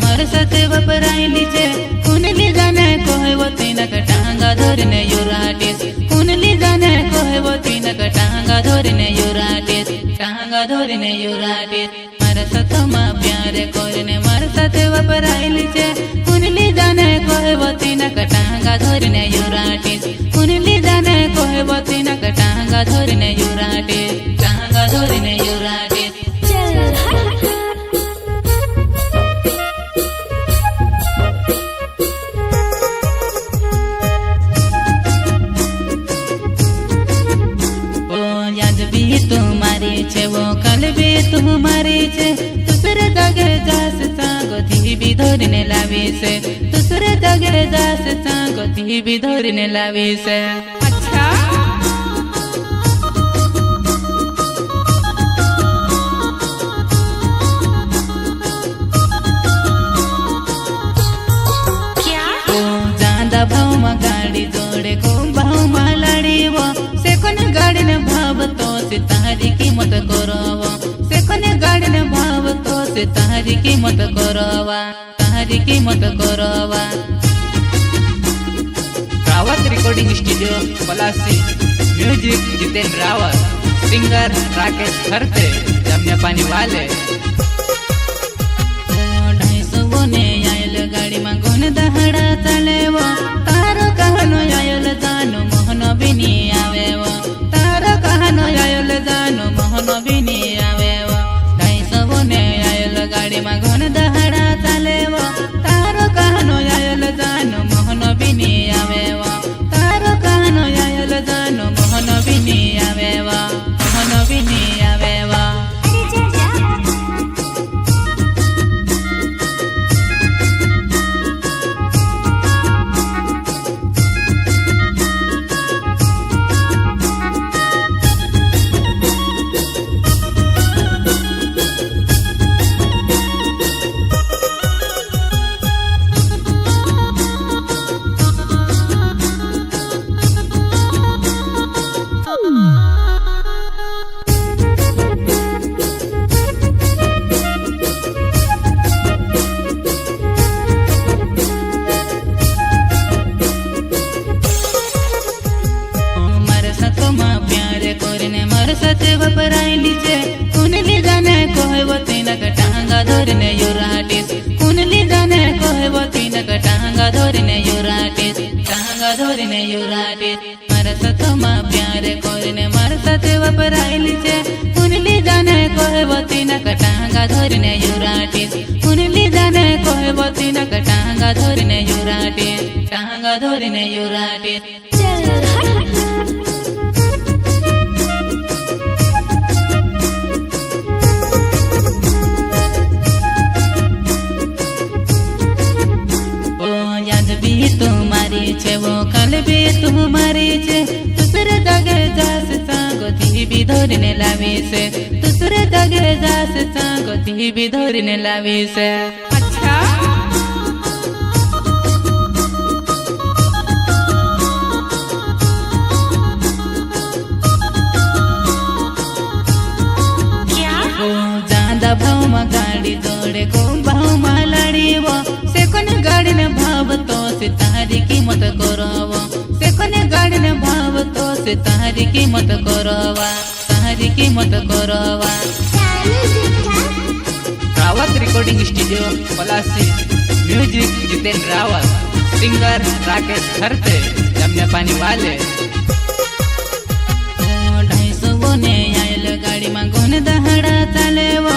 वपरायली छे कुनली जाने कहबो तीनक टांगा धरने युराटीस कुनली जाने कहबो तीनक टांगा धरने युराटीस मारा साथमा प्यार करने मारा साथे वपरायली छे कुनली जाने कहबो तीनक टांगा धरने युराटीस कुनली जाने कहबो तीनक टांगा धरने युराटीस तुम्हारी छे वो कल भी तुम्हारी छे दूसरे जगह जास सांगोती भी धरने लावी से दूसरे जगह जास सांगोती भी धरने लावी से। अच्छा क्या ज्यादा भाव में गाड़ी जोड़े को भाव में लड़ी वो से कोन गाड़ी ने भाव तो तारी कीमत करवा से कोने गाड़ी ने भाव तो से तारी कीमत करवा रावत रिकॉर्डिंग स्टूडियो पलासी म्यूजिक जितेंद्र रावत सिंगर राकेश खरते जमने पानी वाले 250 ने आयल गाड़ी में गोन दहड़ा चले वो तारो कहनो आयल जानो मोहन बिनी आवे वो तारो कहनो आयल जानो मोहन बिनी आवे वो 250 ने आयल गाड़ी में गोन दहड़ा चले वो तारो कहनो आयल जानो मोहन बिनी आवे वो तारो कहनो आयल जानो मोहन बिनी आवे वो साथे वपरायली छे कुनली जाने कहबो तीनक टांगा धरने युराटीस कुनली जाने कहबो तीनक टांगा धरने युराटीस मारा साथमा प्यार करने मारा साथे वपरायली छे कुनली जाने कहबो तीनक टांगा धरने युराटीस कुनली जाने कहबो तीनक टांगा धरने युराटीस तुम्हारी छे वो कल भी तुम्हारी छे दूसरे जगह जास सांगोती भी धरने लावी से दूसरे जगह जास सांगोती भी धरने लावी से। अच्छा क्या ज्यादा भाव में गाड़ी जोड़े को भाव में लड़ी वो से कोने गाड़ी ने भाव तो से तारी कीमत करवा से कोने गाड़ी ने भाव तो से तारी कीमत करवा रावत रिकॉर्डिंग स्टूडियो पलासी म्यूजिक जितेंद्र रावत सिंगर राकेश खरते जमने पानी वाले 250 ने आयल गाड़ी में गोन दहड़ा चले वो